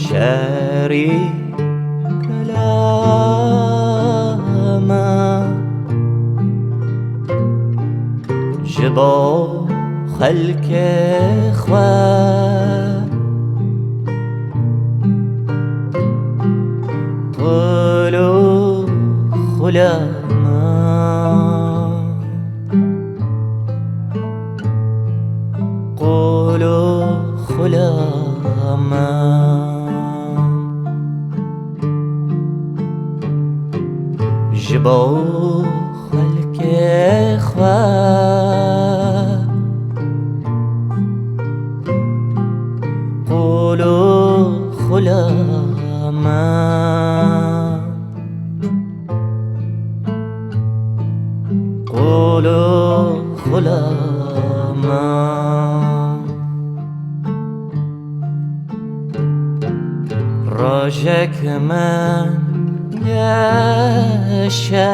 شرî ji bo xelkê xwe qul û xulam qul û xulam ji bo xelkê xwe قول خلاما قول خلاما Rojeke من yaşa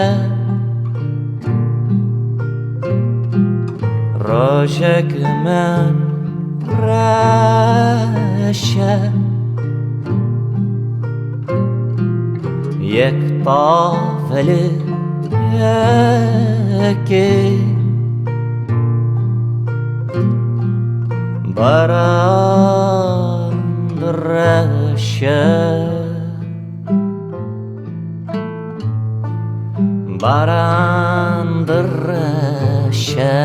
Rojeke من رشه یک طفل یکê baran direşe baran direşe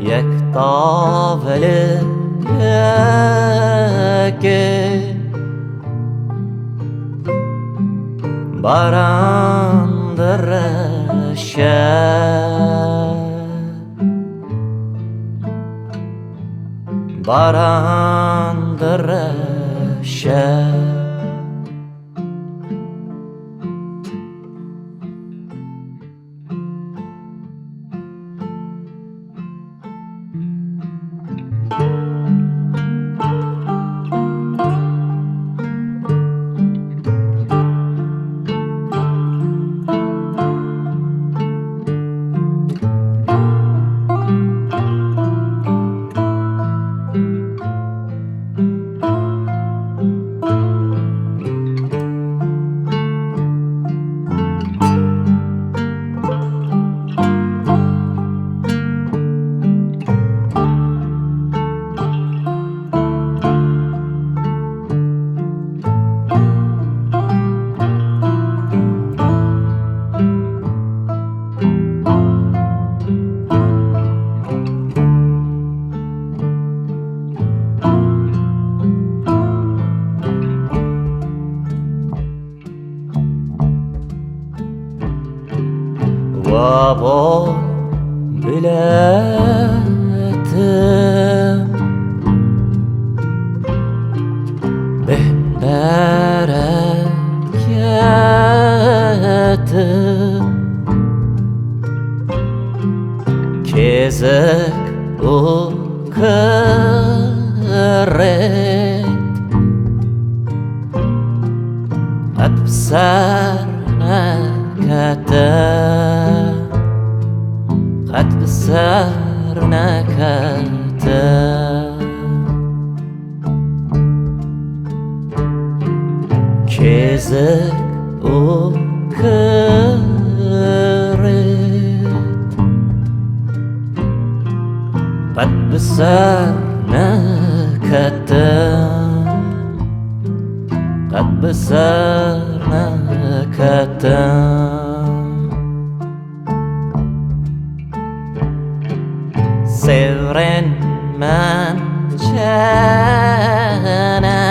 یک طفل یکê baran direşe baran direşe bol-bilet bêhn-bereket Kêzik û kirêt qet bi ser neketin qet bi ser neketin Kêzik û kirêt qet bi ser neketin qet bi ser neketin Sêwrên men çene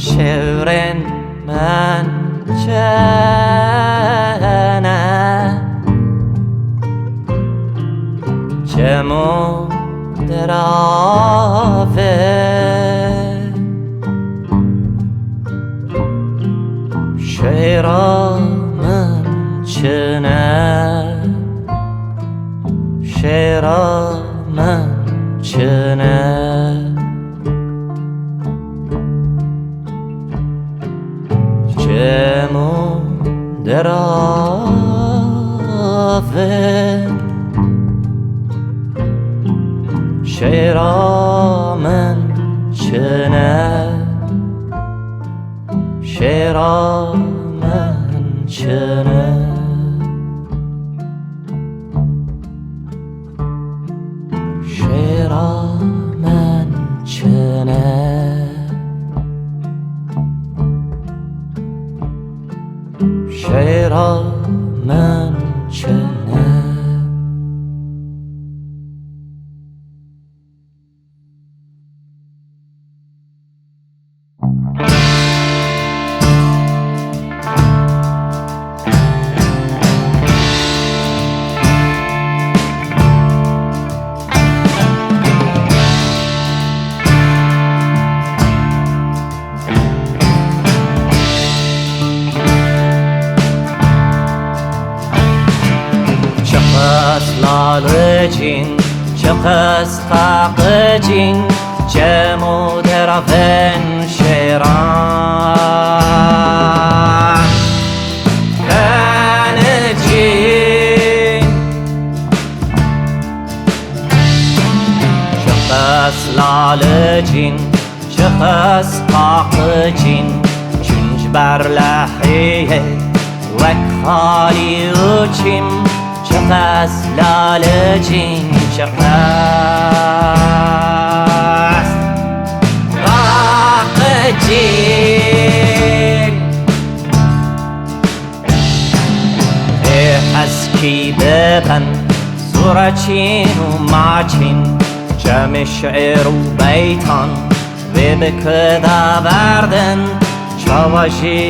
şêwrên men çene Çemê deravên şiêra min çene şiêra min çene دمو deravên şêra min çine şêra min çine şêra min çine şêra min çine lalicîn qas qaqicîn Çemê deravên şêran penicîn qas lalicîn qas qaqicîn çunc ber lehiyê wek xalî û çîm qas lalicîn qas qaqicîn eskî bibin sûra çîn û Maçîn Çemê şêr û beytan vê bikida berdin çawa jî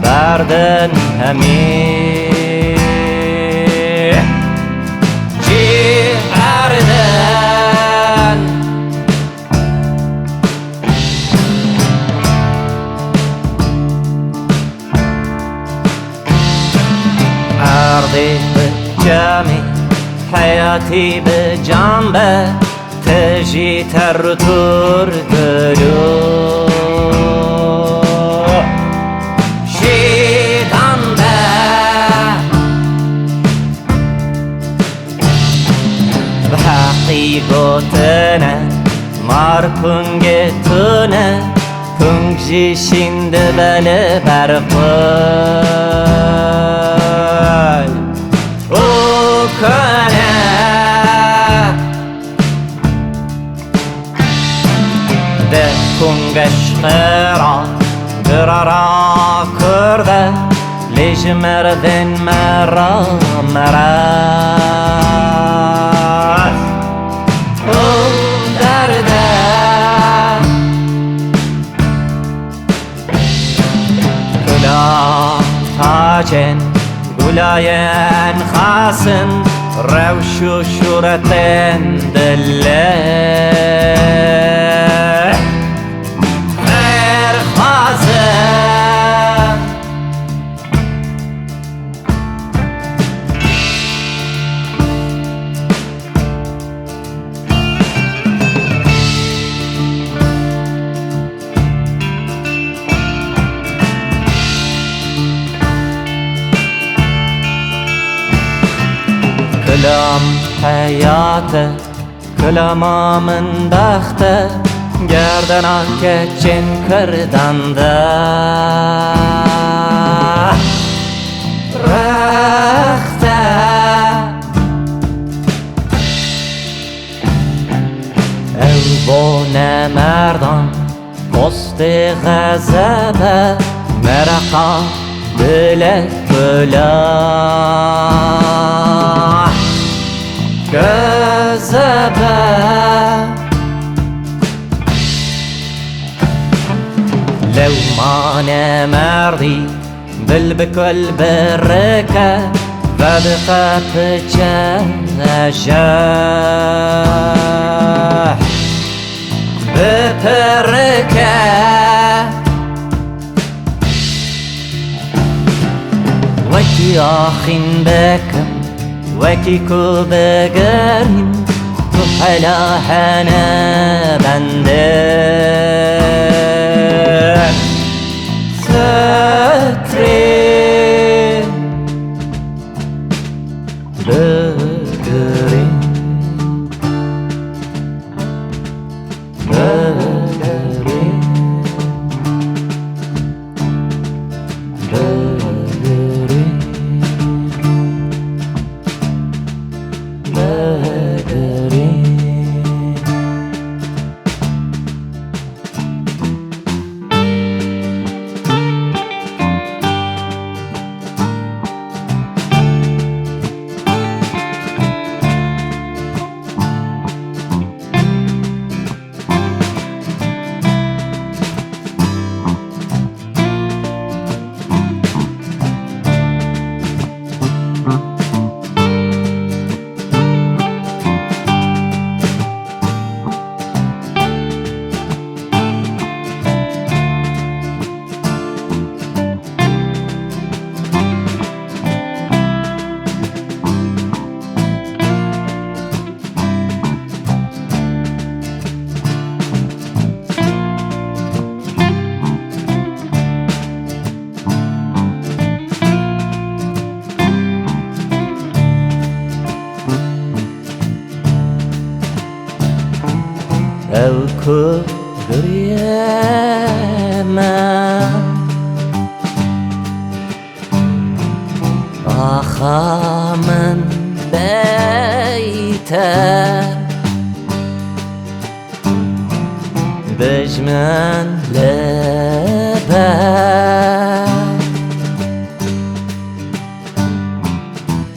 berdin hemî Çemê hayatî bi can be tejî tertur gülü şîdan be bi heqî gotine markun getune kung jî şîn dibele berxwe کنه ده کنگش خیرا برارا کرده لیج مردن مرا مرد او درده کلا تاجن گلاین خاسن روش و شورتن دله خیر خازن Kilam hayatı, kilama min baxtı Gerdana keçin kırdanda Rexte Ev bo nemerdan Posti gazebe Meraka bilek gülah Gözebe لو ما نمردي بالبكل-bereket فبقت جنجاح ببركة وكي آخين بكم وكي كو بقرين وحلا حنا بندن بترین بگرین بگرین Evku görüyemem Ahamın beyter Bejmen leber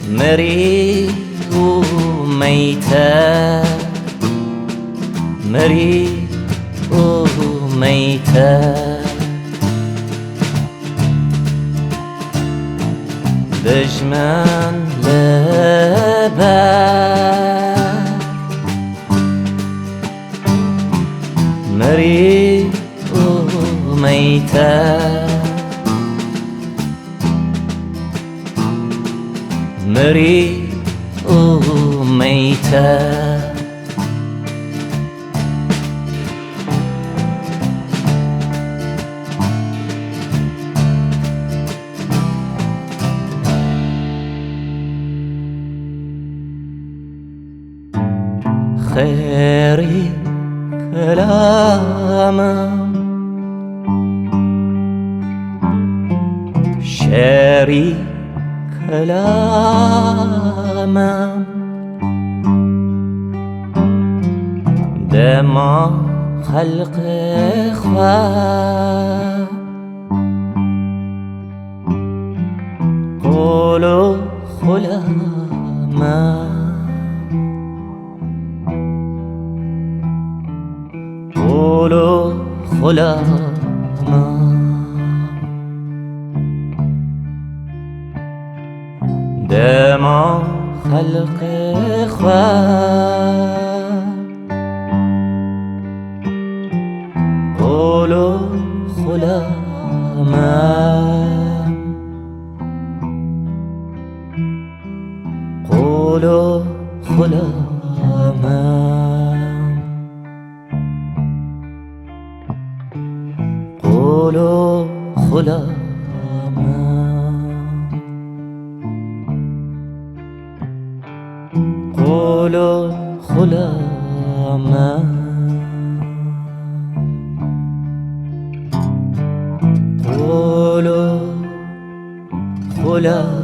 Meri u meyter مری او میتر دشمن لبر مری او میتر مری او میتر خیری کلامم شعری کلامم دما خلق خواه قولو خلامم قولو خلامم دما خلق خواه قولو خلامم قولو خلامم قولو خلامم قولو خلامم قولو خلامم